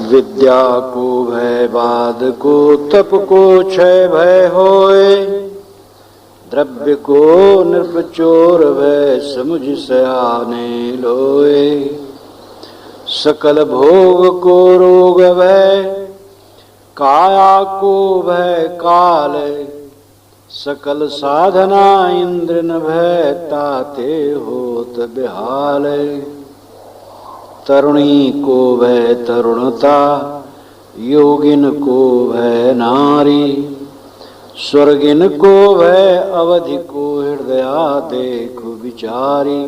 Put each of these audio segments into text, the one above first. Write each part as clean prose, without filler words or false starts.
विद्या को भय बाद को तप को क्षय भय होए, द्रव्य को नृपचोर भय समुझ सयाने लोए। सकल भोग को रोग भय, काया को भय काल, सकल साधना इंद्र न भय ताते होत बेहाल। तरुणी को भय तरुणता, योगिन को भय नारी, स्वर्गिन को भय अवधि को हृदया देखो विचारी।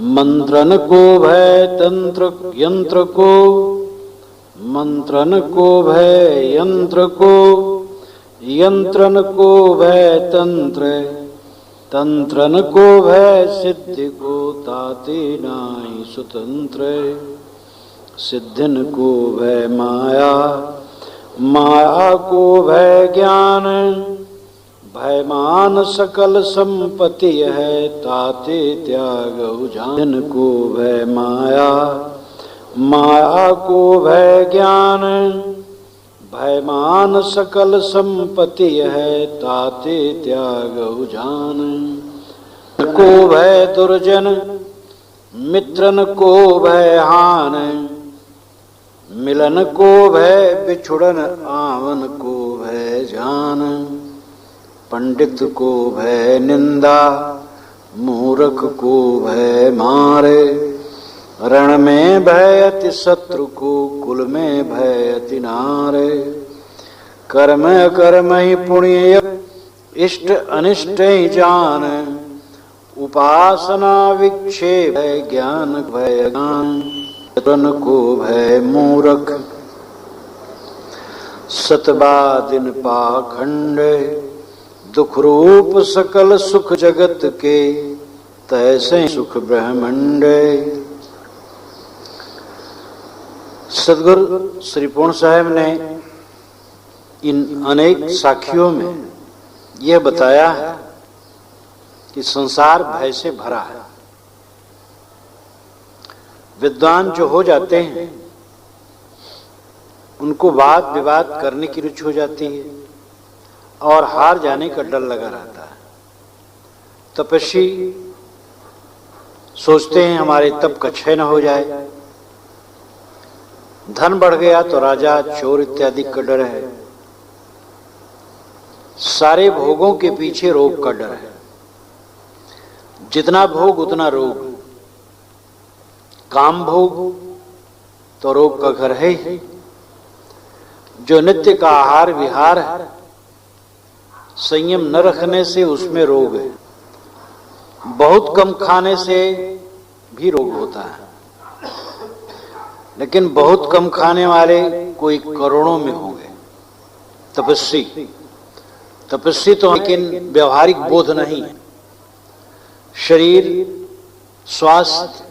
मंत्रन को भय तंत्र यंत्र को, मंत्रन को भय यंत्र को, यंत्रन को भय तंत्र, तंत्रन को भय सिद्धि को ताते नाहि स्वतंत्र। सिद्धिन को भय माया, माया को भय ज्ञान, भयमान सकल संपत्ति है ताते त्याग जान। को भय माया, माया को भय ज्ञान, भयमान सकल संपत्ति है ताते त्याग जान। को भय दुर्जन, मित्रन को भय हान, मिलन को भय बिछुड़न, आवन को भय जान। पंडित को भय निंदा, मूर्ख को भय मारे, रण में भय अति शत्रु को, कुल में भय अति नारे। कर्म कर्म ही पुण्य, इष्ट अनिष्ट ही जान, उपासना विक्षेप भय ज्ञान भय ज्ञान। तन को भय मूर्ख, सतबादिन पाखंड, दुख रूप सकल सुख जगत के, तैसे सुख ब्रह्मंड। सदगुरु श्री पूर्ण साहब ने इन अनेक साखियों में यह बताया है कि संसार भय से भरा है। विद्वान जो हो जाते हैं उनको वाद विवाद करने की रुचि हो जाती है और हार जाने का डर लगा रहता है। तपस्वी सोचते हैं हमारे तप का क्षय न हो जाए। धन बढ़ गया तो राजा चोर इत्यादि का डर है। सारे भोगों के पीछे रोग का डर है। जितना भोग उतना रोग। काम भोग तो रोग का घर है ही। जो नित्य का आहार विहार है, संयम न रखने से उसमें रोग है। बहुत कम खाने से भी रोग होता है, लेकिन बहुत कम खाने वाले कोई करोड़ों में होंगे। तपस्वी तो लेकिन व्यवहारिक बोध नहीं। शरीर स्वास्थ्य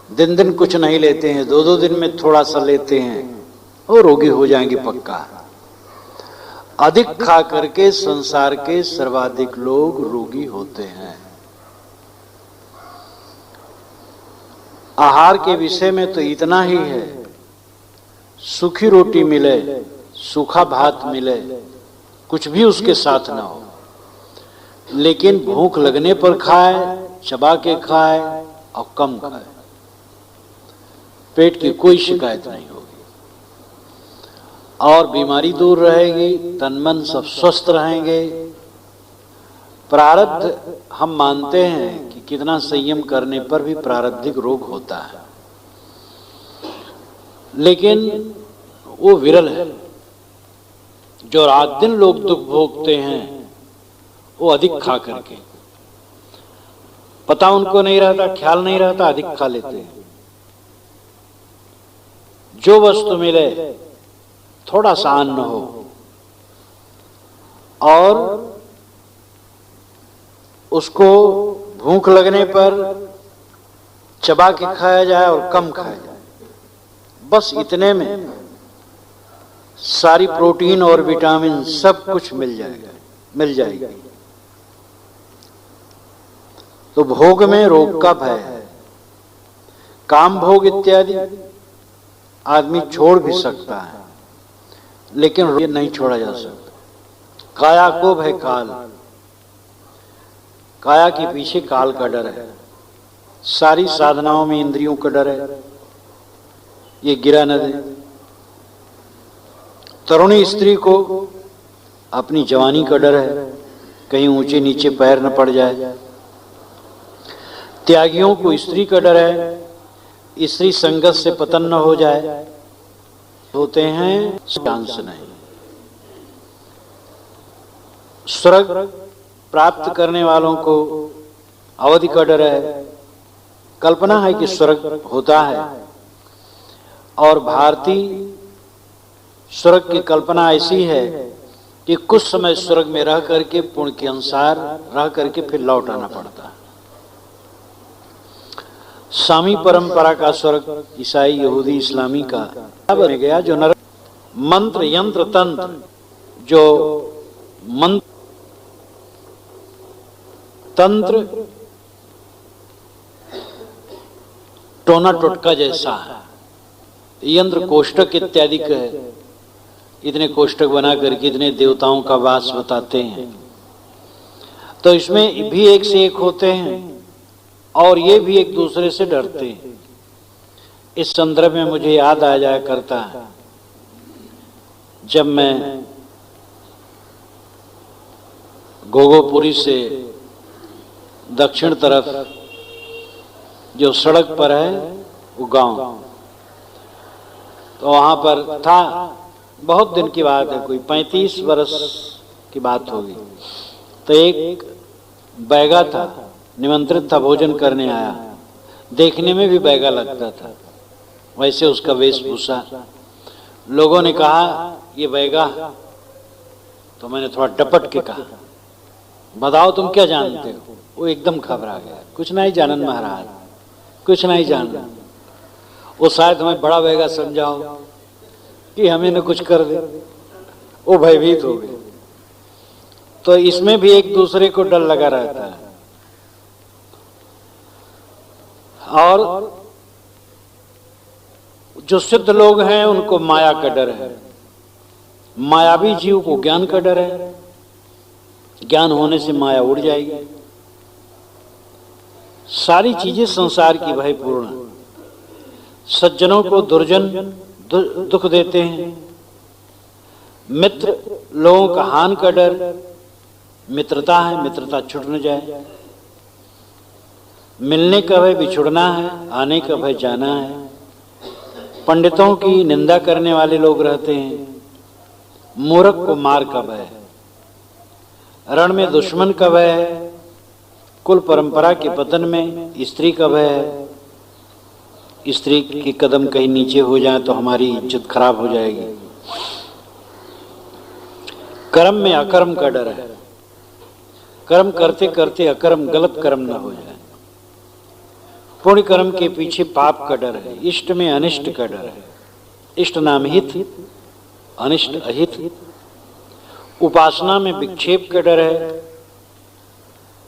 दिन दिन कुछ नहीं लेते हैं, दो दो दिन में थोड़ा सा लेते हैं और रोगी हो जाएंगे पक्का। अधिक खा करके संसार के सर्वाधिक लोग रोगी होते हैं। आहार के विषय में तो इतना ही है, सूखी रोटी मिले, सूखा भात मिले, कुछ भी उसके साथ ना हो, लेकिन भूख लगने पर खाए, चबा के खाए और कम खाए, पेट की कोई शिकायत नहीं होगी और बीमारी दूर रहेगी, तन मन सब स्वस्थ रहेंगे। प्रारब्ध हम मानते हैं कि कितना संयम करने पर भी प्रारब्धिक रोग होता है, लेकिन वो विरल है। जो रात दिन लोग दुख भोगते हैं वो अधिक खा करके, पता उनको नहीं रहता, ख्याल नहीं रहता, अधिक खा लेते हैं। जो वस्तु मिले थोड़ा सा अन्न हो और उसको भूख लगने पर चबा के खाया जाए और कम खाया जाए, बस इतने में सारी प्रोटीन और विटामिन सब कुछ मिल जाएगी। तो भोग में रोग का भय है। काम भोग इत्यादि आदमी छोड़ भी सकता है, लेकिन ये नहीं छोड़ा जा सकता। काया को भय काल, काया के पीछे काल का डर है। सारी साधनाओं में इंद्रियों का डर है, ये गिरा न दे। तरुणी स्त्री को अपनी जवानी का डर है, कहीं ऊंचे नीचे पैर न पड़ जाए। त्यागियों को स्त्री का डर है, स्त्री संगत से पतन न हो जाए। होते हैं चांस नहीं। स्वर्ग प्राप्त करने वालों को अवधि का डर है। कल्पना है कि स्वर्ग होता है, और भारतीय स्वर्ग की कल्पना ऐसी है कि कुछ समय स्वर्ग में रह करके पुण्य के अनुसार रह करके फिर लौट आना पड़ता है। सामी परंपरा का स्वर्ग ईसाई, यहूदी, इस्लामी का बन गया, जो नरक मंत्र यंत्र तंत्र, जो मंत्र तंत्र टोना टोटका जैसा है। यंत्र कोष्टक इत्यादि का है, इतने कोष्टक बना करके इतने देवताओं का वास बताते हैं। तो इसमें भी एक से एक होते हैं, और ये भी एक दूसरे से डरते हैं। इस संदर्भ में मुझे याद आ जाया करता है, जब मैं गोगोपुरी से दक्षिण तरफ जो सड़क पर है वो गांव, तो वहां पर था, बहुत दिन की बात है, कोई 35 वर्ष की बात होगी। तो एक बैगा था, निमंत्रित था, भोजन करने आया। देखने में भी बैगा लगता था, वैसे उसका वेशभूषा। लोगों ने कहा ये बैगा, तो मैंने थोड़ा डपट के कहा बताओ तुम क्या जानते हो। वो एकदम घबरा गया, कुछ नहीं जानन महाराज, कुछ नहीं जानना। वो शायद हमें बड़ा बैगा समझाओ कि हमें न कुछ कर दे। वो भयभीत हो गए। तो इसमें भी एक दूसरे को डर लगा रहता है। और जो सिद्ध लोग हैं उनको माया का डर है। मायावी जीव को ज्ञान का डर है, ज्ञान होने से माया उड़ जाएगी। सारी चीजें संसार की भयपूर्ण। सज्जनों को दुर्जन दुख देते हैं। मित्र लोगों का हानि का डर, मित्रता है, मित्रता छूट न जाए। मिलने का भय बिछुड़ना है, आने का भय जाना है। पंडितों की निंदा करने वाले लोग रहते हैं। मूर्ख को मार का भय है। रण में दुश्मन का भय है। कुल परंपरा के पतन में स्त्री का भय है। स्त्री की कदम कहीं नीचे हो जाए तो हमारी इज्जत खराब हो जाएगी। कर्म में अकर्म का डर है। कर्म करते करते अकर्म, गलत कर्म न हो जाए। पुण्य कर्म के पीछे पाप का डर है। इष्ट में अनिष्ट का डर है। इष्ट नाम हित, अनिष्ट अहित। उपासना में विक्षेप का डर है।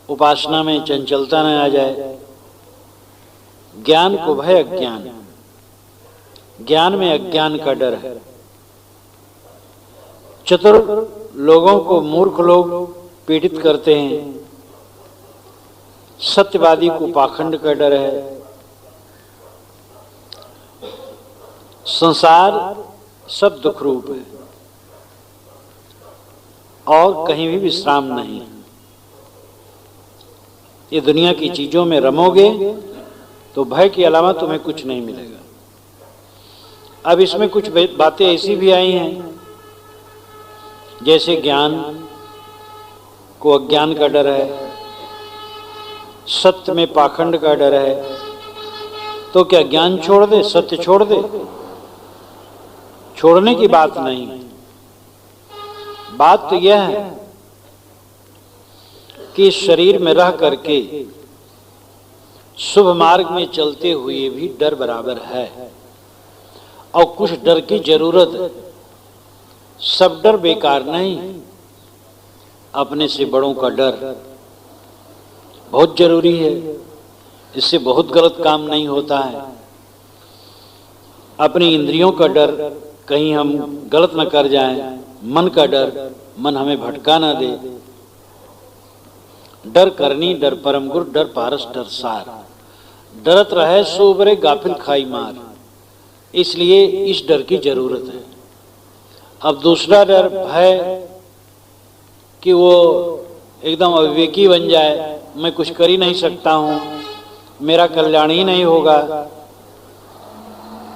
उपासना में चंचलता न आ जाए। ज्ञान को भय अज्ञान, ज्ञान में अज्ञान का डर है। चतुर लोगों को मूर्ख लोग पीड़ित करते हैं। सत्यवादी को पाखंड का डर है। संसार सब दुख रूप है और कहीं भी विश्राम नहीं। ये दुनिया की चीजों में रमोगे तो भय के अलावा तुम्हें कुछ नहीं मिलेगा। अब इसमें कुछ बातें ऐसी भी आई हैं, जैसे ज्ञान को अज्ञान का डर है, सत्य में पाखंड का डर है। तो क्या ज्ञान छोड़ दे, सत्य छोड़ दे? छोड़ने की बात नहीं। बात तो यह है कि शरीर में रह करके शुभ मार्ग में चलते हुए भी डर बराबर है, और कुछ डर की जरूरत है। सब डर बेकार नहीं। अपने से बड़ों का डर बहुत जरूरी है। इससे बहुत गलत काम नहीं होता है। अपनी इंद्रियों का डर, कहीं हम गलत न कर जाएं, मन का डर, मन हमें भटका ना दे। डर करनी डर परम गुर, डर पारस डर सार, डरत रहे सो उबरे गाफिल खाई मार। इसलिए इस डर की जरूरत है। अब दूसरा डर है कि वो एकदम अविवेकी बन जाए, मैं कुछ कर ही नहीं सकता हूं, मेरा कल्याण ही नहीं होगा,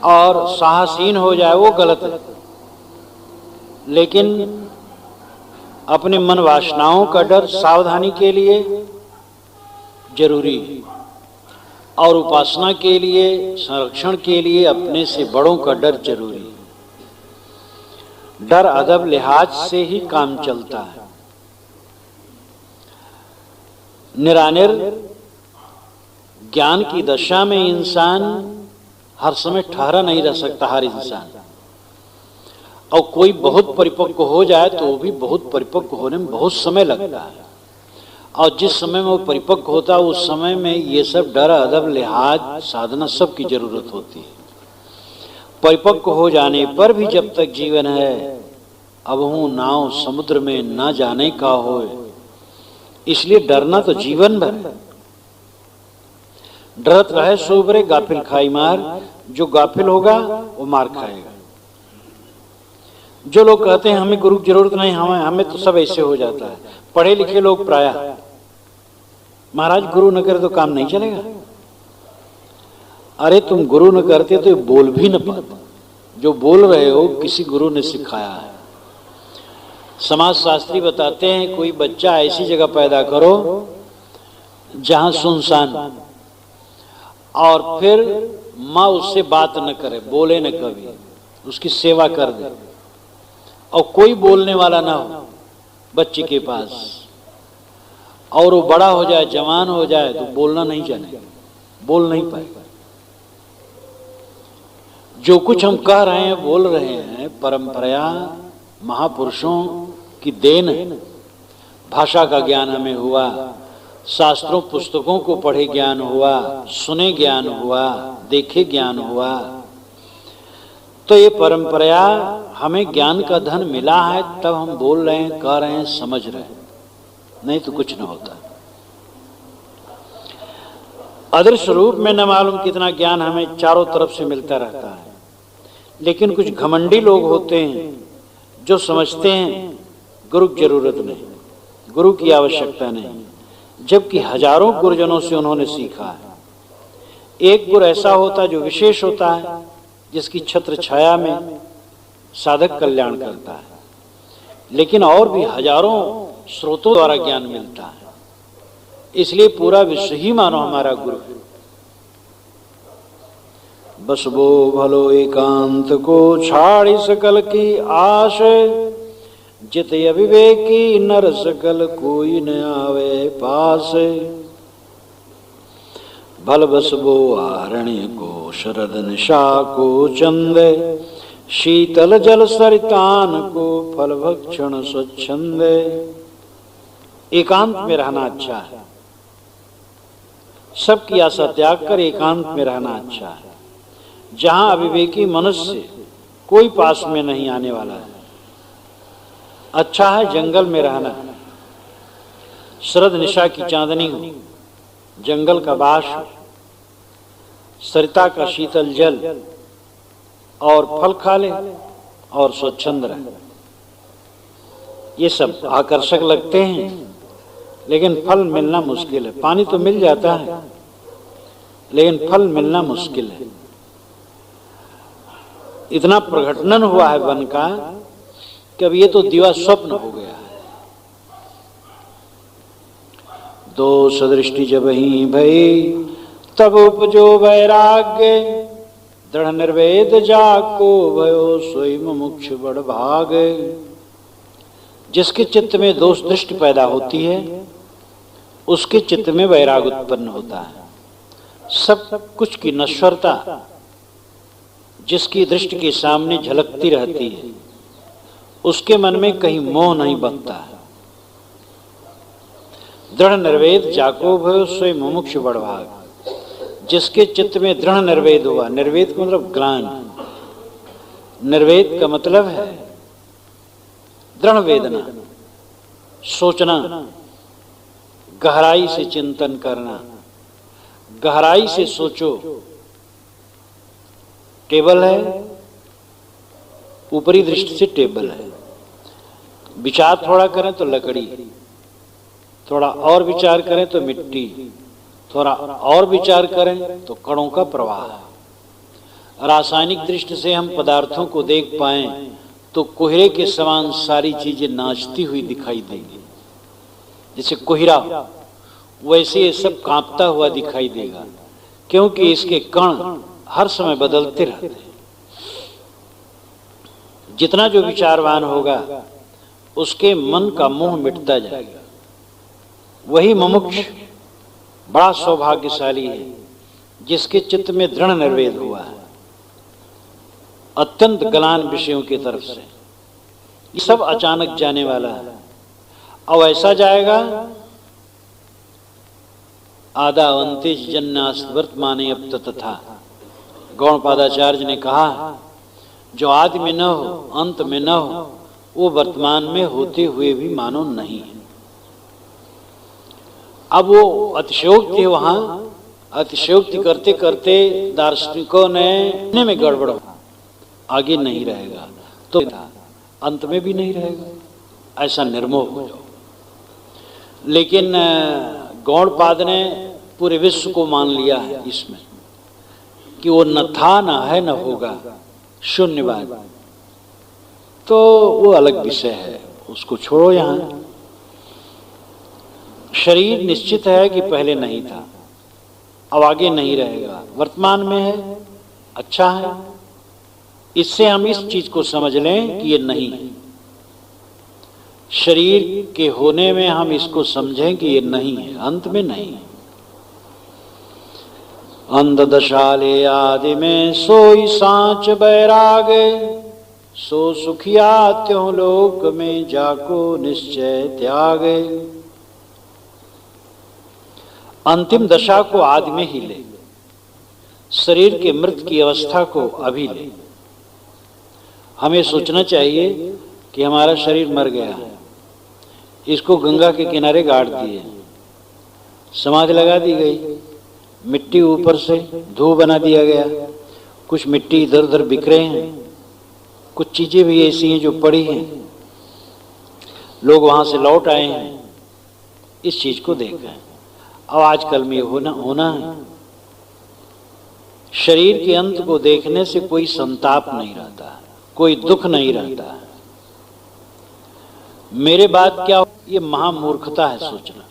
और साहसहीन हो जाए, वो गलत है। लेकिन अपने मन वासनाओं का डर सावधानी के लिए जरूरी है, और उपासना के लिए, संरक्षण के लिए अपने से बड़ों का डर जरूरी है। डर अदब लिहाज से ही काम चलता है। निरानिर ज्ञान की दशा में इंसान हर समय ठहरा नहीं रह सकता, हर इंसान। और कोई बहुत परिपक्व हो जाए तो वो भी बहुत परिपक्व होने में बहुत समय लगता है, और जिस समय में वो परिपक्व होता है उस समय में ये सब डर अदब लिहाज साधना सब की जरूरत होती है। परिपक्व हो जाने पर भी जब तक जीवन है, अब हूं नाव समुद्र में ना जाने का होए, इसलिए डरना तो जीवन भर है। डरत रहे सो उबरे गाफिल खाई मार, जो गाफिल होगा वो मार खाएगा। जो लोग कहते हैं हमें गुरु की जरूरत नहीं, हमें तो सब ऐसे हो जाता है, पढ़े लिखे लोग प्रायः, महाराज गुरु न करे तो काम नहीं चलेगा। अरे तुम गुरु न करते तो बोल भी न पाते, जो बोल रहे हो किसी गुरु ने सिखाया है। समाज शास्त्री बताते हैं कोई बच्चा ऐसी जगह पैदा करो जहां सुनसान, और फिर माँ उससे बात न करे, बोले न कभी, उसकी सेवा कर दे, और कोई बोलने वाला ना हो बच्चे के पास, और वो बड़ा हो जाए, जवान हो जाए तो बोलना नहीं जाने, बोल नहीं पाए। जो कुछ हम कह रहे हैं, बोल रहे हैं, परंपरा महापुरुषों की देन है। भाषा का ज्ञान हमें हुआ, शास्त्रों पुस्तकों को पढ़े ज्ञान हुआ, सुने ज्ञान हुआ, देखे ज्ञान हुआ। तो ये परंपरा हमें ज्ञान का धन मिला है, तब हम बोल रहे हैं, कह रहे हैं, समझ रहे हैं, नहीं तो कुछ न होता। अदृश्य रूप में न मालूम कितना ज्ञान हमें चारों तरफ से मिलता रहता है। लेकिन कुछ घमंडी लोग होते हैं जो समझते हैं गुरु की जरूरत नहीं, गुरु की आवश्यकता नहीं, जबकि हजारों गुरुजनों से उन्होंने सीखा है। एक गुरु ऐसा होता है जो विशेष होता है, जिसकी छत्र छाया में साधक कल्याण करता है। लेकिन और भी हजारों स्रोतों द्वारा ज्ञान मिलता है, इसलिए पूरा विश्व ही मानो हमारा गुरु। बस वो भलो एकांत को छाड़ी सकल की आश, जित अविवेकी नर सकल कोई न आवे पास। भल बस वो आरण्य को शरद निशा को चंद, शीतल जल सरितान को फल भक्षण स्वच्छंद। एकांत में रहना अच्छा है, सबकी आशा त्याग कर एकांत में रहना अच्छा है, जहां अविवेकी मनुष्य कोई पास में नहीं आने वाला है। अच्छा है जंगल में रहना, शरद निशा की चांदनी हो, जंगल का बाश हो, सरिता का शीतल जल, और फल खा ले और स्वच्छंद रहे। ये सब आकर्षक लगते हैं, लेकिन फल मिलना मुश्किल है। पानी तो मिल जाता है, लेकिन फल मिलना मुश्किल है। इतना प्रघटन हुआ है वन का कि अब ये तो दिवा स्वप्न हो गया है। दोष दृष्टि जब ही भई तब उपजो वैराग्य, दृढ़ निर्वेद जाको भयो सोई मुमुक्ष बड़ भाग। जिसके चित्त में दोष दृष्टि पैदा होती है, उसके चित्त में वैराग उत्पन्न होता है। सब कुछ की नश्वरता जिसकी दृष्टि के सामने झलकती रहती है, उसके मन में कहीं मोह नहीं बनता है। दृढ़ निर्वेद जाको भयो सोई मुमुक्ष बड़ भाग। जिसके चित्त में दृढ़ निर्वेद हुआ, निर्वेद का मतलब ज्ञान, निर्वेद का मतलब है दृढ़ वेदना, सोचना, गहराई से चिंतन करना, गहराई से सोचो। टेबल है, ऊपरी दृष्टि से टेबल है, विचार थोड़ा करें तो लकड़ी, थोड़ा और विचार करें तो मिट्टी, थोड़ा और विचार करें तो कणों का प्रवाह। रासायनिक दृष्टि से हम पदार्थों को देख पाएं तो कोहरे के समान सारी चीजें नाचती हुई दिखाई देंगी। जैसे कोहरा, वैसे ये सब कांपता हुआ दिखाई देगा, क्योंकि इसके कण हर समय बदलते रहते हैं। जितना जो विचारवान होगा उसके मन का मोह मिटता जाएगा। वही मुमुक्ष बड़ा सौभाग्यशाली है जिसके चित्त में दृढ़ निर्वेद हुआ है अत्यंत गलान विषयों की तरफ से। ये सब अचानक जाने वाला है। अब ऐसा जाएगा आदा अवंते जन्नास्त वर्तमाने अब तथा। गौड़पादाचार्य ने कहा जो आदि में न हो, अंत में न हो, वो वर्तमान में होते हुए भी मानो नहीं है। अब वो अतिशयोक्ति है, वहां अतिशयोक्ति करते करते दार्शनिकों ने में गड़बड़, आगे नहीं रहेगा तो अंत में भी नहीं रहेगा, ऐसा निर्मोह हो जाओ। लेकिन गौड़पाद ने पूरे विश्व को मान लिया है इसमें कि वो न था, न है, न होगा, शून्यवाद। तो वो अलग विषय है, उसको छोड़ो। यहां शरीर निश्चित है कि पहले नहीं था, अब आगे नहीं रहेगा, वर्तमान में है, अच्छा है। इससे हम इस चीज को समझ लें कि ये नहीं है। शरीर के होने में हम इसको समझें कि ये नहीं है, अंत में नहीं है। अंधदशाले आदि में सोई सांच बैराग, सो सुखिया त्यों लोक में जाको निश्चय त्याग। अंतिम दशा को आदि में ही ले, शरीर के मृत की अवस्था को अभी ले। हमें सोचना चाहिए कि हमारा शरीर मर गया है, इसको गंगा के किनारे गाड़ दिए, समाधि लगा दी गई, मिट्टी ऊपर से धूप बना दिया गया, कुछ मिट्टी इधर उधर बिखरे हैं, कुछ चीजें भी ऐसी हैं जो पड़ी हैं, लोग वहां से लौट आए हैं, इस चीज को देखें। अब आजकल में होना है। शरीर के अंत को देखने से कोई संताप नहीं रहता, कोई दुख नहीं रहता। मेरे बात क्या, ये महामूर्खता है सोचना।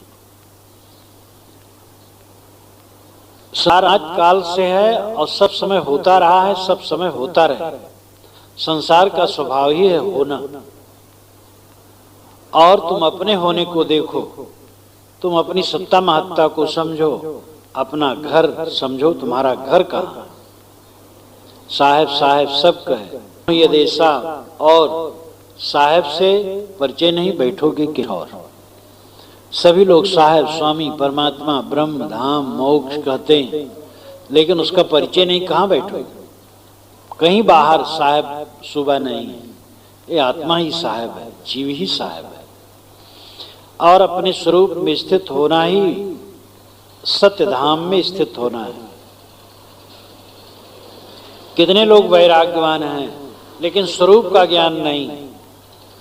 सारा काल से है और सब समय होता रहा है, सब समय होता रहे। संसार का स्वभाव ही है होना। और तुम अपने होने को देखो, तुम अपनी सत्ता महत्ता को समझो, अपना घर समझो, तुम्हारा घर कहाँ। साहेब साहेब सब कहे ये देशा, और साहेब से परिचय नहीं बैठोगे कि और। सभी लोग साहेब, स्वामी, परमात्मा, ब्रह्म, धाम, मोक्ष कहते हैं, लेकिन उसका परिचय नहीं, कहाँ बैठोगे। कहीं बाहर साहेब सुबह नहीं है, ये आत्मा ही साहेब है, जीव ही साहेब है। और अपने स्वरूप में स्थित होना ही सत्य धाम में स्थित होना है। कितने लोग वैराग्यवान हैं लेकिन स्वरूप का ज्ञान नहीं,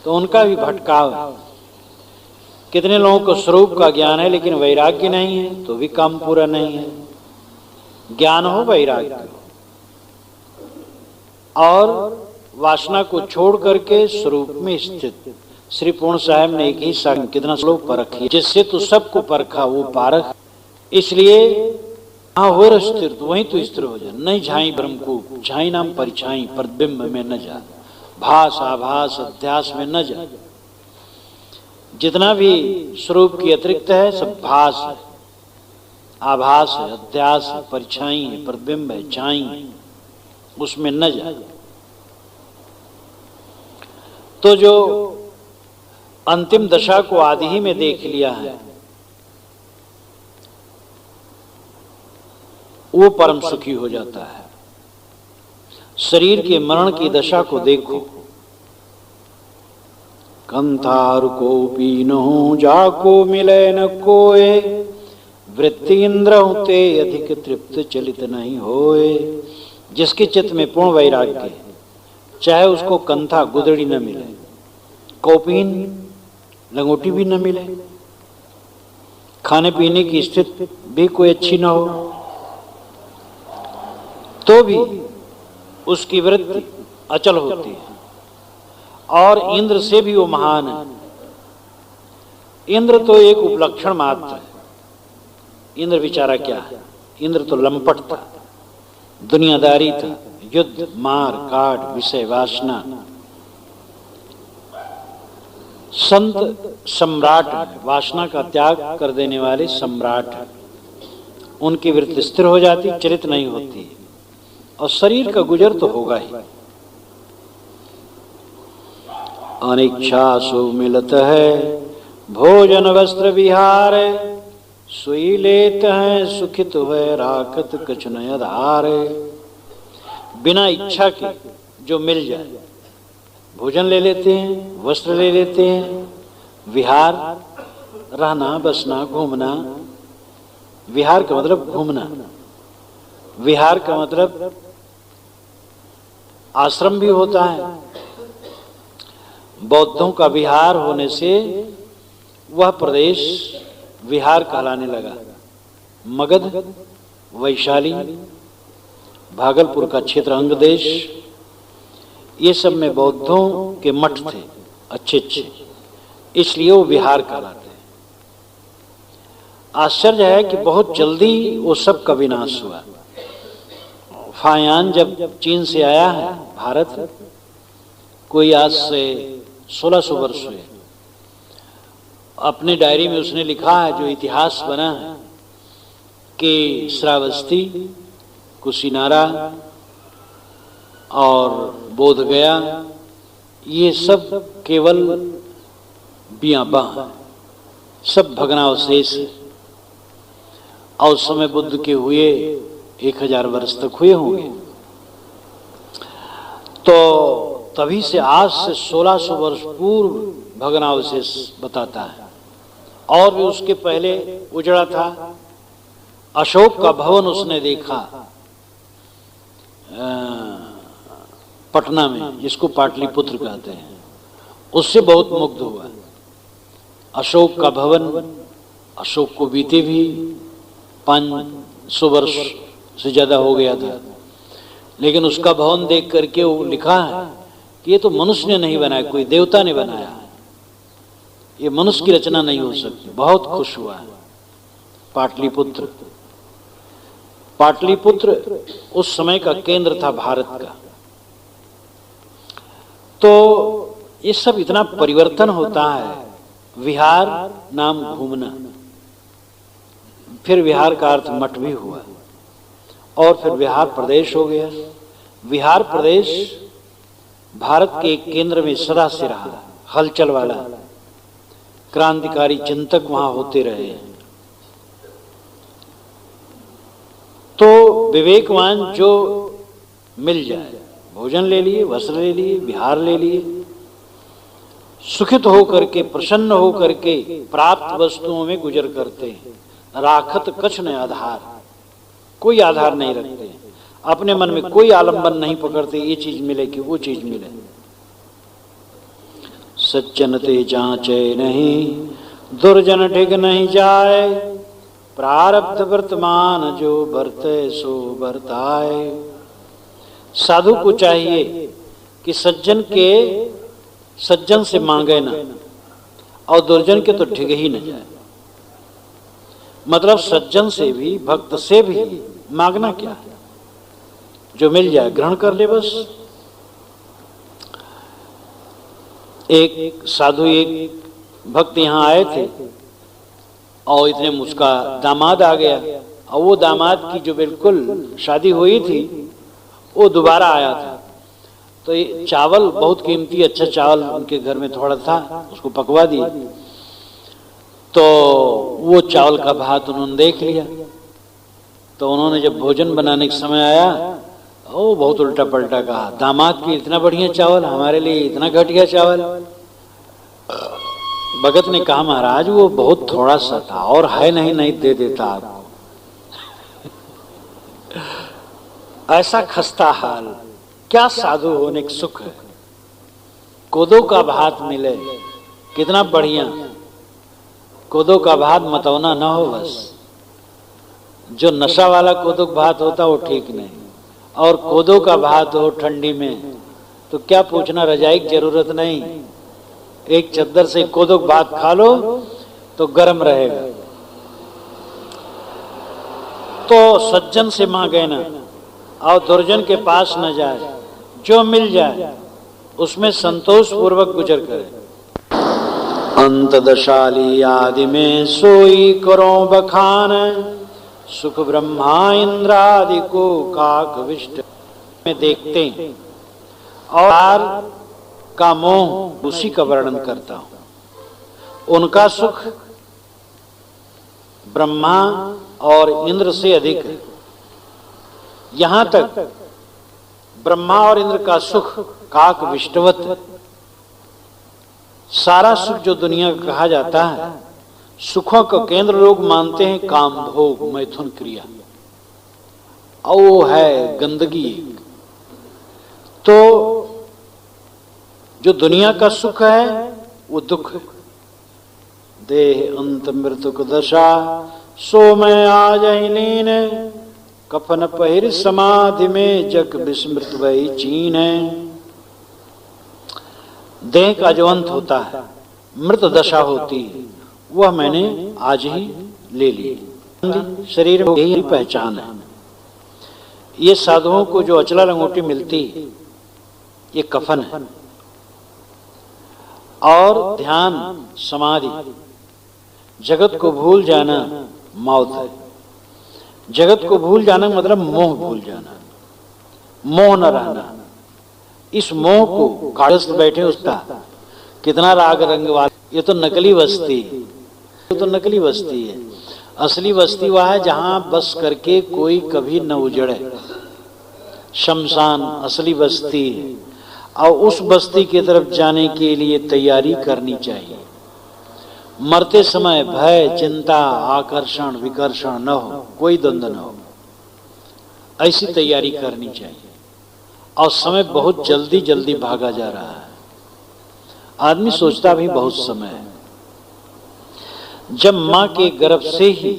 तो उनका भी भटकाव है। कितने लोगों को स्वरूप का ज्ञान है लेकिन वैराग्य नहीं है, तो भी काम पूरा नहीं है। ज्ञान हो, वैराग्य हो, और वासना को छोड़ करके स्वरूप में स्थित। श्री पूर्ण साहब ने एक ही साथ कितना श्लोक परखी, जिससे तू सबको परखा वो पारख। इसलिए हाँ हो स्थिर, तो वहीं तू स्थिर हो जा। नहीं झाई ब्रह्म को, झाई नाम परिछाई, प्रतिबिंब में न जा, भास आभास अध्यास में न जा। जितना भी स्वरूप की अतिरिक्त है सब भास है, आभास है, अध्यास है, परिछाई है, प्रतिबिंब है, छाई है, उसमें न जा। तो जो अंतिम दशा को आदि ही में देख लिया है, वो परम सुखी हो जाता है। शरीर के मरण की दशा को देखो। कंथार को पीनहु जाको मिले न कोय, वृत्ति इंद्र होते अधिक तृप्त चलित नहीं होए। जिसके चित्त में पूर्ण वैराग्य है, चाहे उसको कंथा गुदड़ी न मिले, कौपीन लंगोटी भी न मिले, खाने पीने की स्थिति भी कोई अच्छी न हो, तो भी उसकी वृत्ति अचल होती है। और इंद्र से भी वो महान है। इंद्र तो एक उपलक्षण मात्र है। इंद्र बेचारा क्या है? इंद्र तो लंपट था, दुनियादारी था, युद्ध मार काट विषय वासना। संत सम्राट, वासना का त्याग कर देने वाले सम्राट, उनकी वृत्ति स्थिर हो जाती, चरित नहीं होती, और शरीर का गुजर तो होगा ही। अनिच्छा सो मिलत है भोजन वस्त्र विहार, सुई लेत है सुखित है राखत कछ न आधार। बिना इच्छा के जो मिल जाए, भोजन ले लेते हैं, वस्त्र ले लेते हैं, विहार रहना बसना घूमना। विहार का मतलब घूमना, विहार का मतलब आश्रम भी होता है। बौद्धों का विहार होने से वह प्रदेश विहार कहलाने लगा। मगध, वैशाली, भागलपुर का क्षेत्र अंग देश, ये सब में बौद्धों के मठ थे अच्छे अच्छे, इसलिए वो विहार कहलाते हैं। आश्चर्य है कि बहुत जल्दी वो सब का विनाश हुआ। फायान जब चीन से आया है भारत, कोई आज से 1600 वर्ष हुए, अपनी डायरी में उसने लिखा है, जो इतिहास बना है, कि श्रावस्ती, कुशीनारा और बोधगया ये सब केवल बियाबा है, सब भग्नावशेष है। और उस समय बुद्ध के हुए 1000 वर्ष तक हुए होंगे। तो तभी से आज से 1600 वर्ष पूर्व भग्नावशेष बताता है। और भी उसके पहले उजड़ा था। अशोक का भवन उसने देखा पटना में, जिसको पाटलिपुत्र कहते हैं, उससे बहुत मुग्ध हुआ। अशोक का भवन, अशोक को बीते भी 500 वर्ष से ज्यादा हो गया था, लेकिन उसका भवन देख करके वो लिखा है कि ये तो मनुष्य ने नहीं बनाया, कोई देवता ने बनाया है, ये मनुष्य की रचना नहीं हो सकती। बहुत खुश हुआ है। पाटलिपुत्र, पाटलिपुत्र उस समय का केंद्र था भारत का। तो ये सब इतना परिवर्तन होता है। विहार नाम घूमना, फिर विहार का अर्थ मठ भी हुआ, और फिर विहार प्रदेश हो गया। विहार प्रदेश भारत के एक केंद्र में सदा से रहा, हलचल वाला, क्रांतिकारी चिंतक वहां होते रहे। तो विवेकवान जो मिल जाए, भोजन ले लिए, वस्त्र ले लिए, विहार ले लिए, सुखित होकर के, प्रसन्न होकर के प्राप्त वस्तुओं में गुजर करते हैं। राखत कछ न आधार, कोई आधार नहीं रखते, अपने मन में कोई आलंबन नहीं पकड़ते, ये चीज मिले कि वो चीज मिले। सज्जन ते जांचे नहीं, दुर्जन ठिग नहीं जाए, प्रारब्ध वर्तमान जो बरते सो बरताए। साधु को चाहिए कि सज्जन से मांगे ना, और दुर्जन के तो ठिग ही न जाए। मतलब सज्जन से भी, भक्त से भी मांगना क्या है, जो मिल जाए ग्रहण कर ले बस। एक साधु, एक भक्त यहाँ आए थे, और इतने में उसका दामाद आ गया, और वो दामाद की जो बिल्कुल शादी हुई थी वो दोबारा आया था। तो ये चावल बहुत कीमती अच्छा चावल उनके घर में थोड़ा था, उसको पकवा दिया। तो वो चावल का भात उन्होंने देख लिया। तो उन्होंने जब भोजन बनाने का समय आया, ओ बहुत उल्टा पलटा कहा, दामाद के इतना बढ़िया चावल, हमारे लिए इतना घटिया चावल। भगत ने कहा महाराज वो बहुत थोड़ा सा था और है नहीं दे देता आपको। ऐसा खस्ता हाल, क्या साधु होने का सुख है। कोदो का भात मिले कितना बढ़िया, कोदो का भात मतौना ना हो बस। जो नशा वाला कोदो का भात होता वो ठीक नहीं, और कोदो का भात हो ठंडी में तो क्या पूछना, रजाई की जरूरत नहीं, एक चद्दर से कोदो का भात खा लो तो गर्म रहेगा। तो सज्जन से मांगे ना और दुर्जन के पास न जाए, जो मिल जाए उसमें संतोष पूर्वक गुजर करे। अंत दशाली आदि में सोई करो बखान, सुख ब्रह्मा इंद्रादि को काक विष्ट में देखते हैं। और का मोह उसी का वर्णन करता हूं। उनका सुख ब्रह्मा और इंद्र से अधिक है। यहां तक ब्रह्मा और इंद्र का सुख काक विष्टवत, सारा सुख जो दुनिया का कहा जाता है, सुखों का केंद्र लोग मानते हैं काम भोग मैथुन क्रिया, और वो है गंदगी। तो जो दुनिया का सुख है वो दुख है। देह अंत मृतुक दशा सो मैं आज लीन, कफन पहिर समाधि में जग विस्मृत वही चीन है। देह का जो अंत होता है, मृत दशा होती है, वह मैंने आज ही ले ली। शरीर में यही पहचान है। ये साधुओं को जो अचला लंगोटी मिलती है ये कफन है, और ध्यान समाधि, जगत को भूल जाना मौत है। जगत को भूल जाना मतलब मोह भूल जाना, मोह न रहना। इस मोह को कागज बैठे उसका कितना राग रंग वाला, ये तो नकली बस्ती है, ये तो नकली बस्ती है। असली बस्ती वह है जहां बस करके कोई कभी न उजड़े। शमशान असली बस्ती है, और उस बस्ती की तरफ जाने के लिए तैयारी करनी चाहिए। मरते समय भय चिंता आकर्षण विकर्षण न हो, कोई द्वंद्व न हो, ऐसी तैयारी करनी चाहिए। और समय बहुत जल्दी जल्दी भागा जा रहा है। आदमी सोचता भी बहुत समय है। जब मां के गर्भ से ही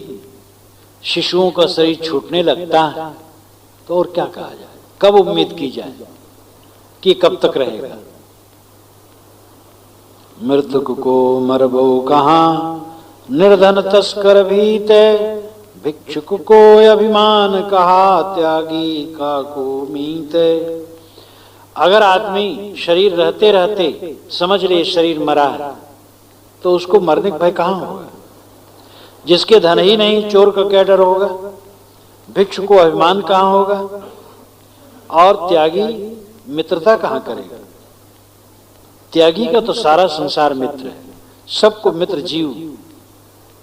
शिशुओं का शरीर छूटने लगता है तो और क्या कहा जाए, कब उम्मीद की जाए कि कब तक रहेगा। मृतक को मरबो कहाँ, निर्धन तस्कर भीते, भिक्षुक को अभिमान कहा, त्यागी का को मीते। अगर आदमी शरीर रहते रहते समझ ले शरीर मरा है तो उसको मरने का भय कहाँ होगा। जिसके धन ही नहीं चोर का क्या डर होगा, भिक्षुक को अभिमान कहाँ होगा, और त्यागी मित्रता कहाँ करेगा। त्यागी का तो सारा संसार मित्र है, सबको मित्र जीव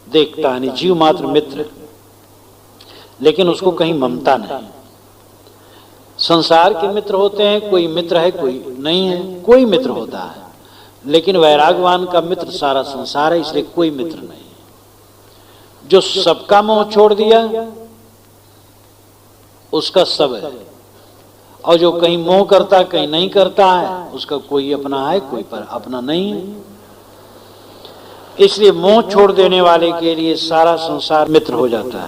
देखता है, जीव मात्र मित्र, लेकिन उसको कहीं ममता नहीं। संसार के मित्र होते हैं, कोई मित्र है कोई नहीं है, कोई मित्र होता है, लेकिन वैरागवान का मित्र सारा संसार है, इसलिए कोई मित्र नहीं। जो सबका मोह छोड़ दिया उसका सब है, और जो कहीं मोह करता कहीं नहीं करता है उसका कोई अपना है कोई पर अपना नहीं है। इसलिए मोह छोड़ देने वाले के लिए सारा संसार मित्र हो जाता है।